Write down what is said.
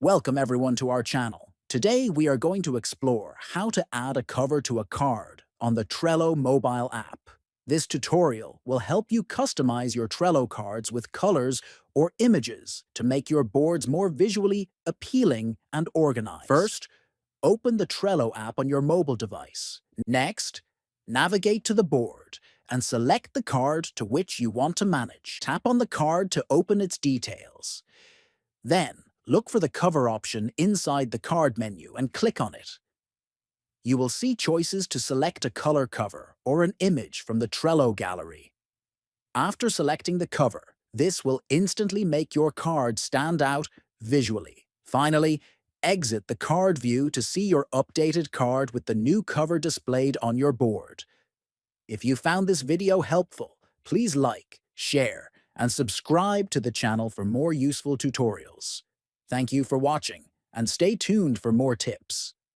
Welcome everyone to our channel. Today we are going to explore how to add a cover to a card on the Trello mobile app. This tutorial will help you customize your Trello cards with colors or images to make your boards more visually appealing and organized. First, open the Trello app on your mobile device. Next, navigate to the board and select the card to which you want to manage. Tap on the card to open its details. Then, look for the cover option inside the card menu and click on it. You will see choices to select a color cover or an image from the Trello gallery. After selecting the cover, this will instantly make your card stand out visually. Finally, exit the card view to see your updated card with the new cover displayed on your board. If you found this video helpful, please like, share, and subscribe to the channel for more useful tutorials. Thank you for watching, and stay tuned for more tips.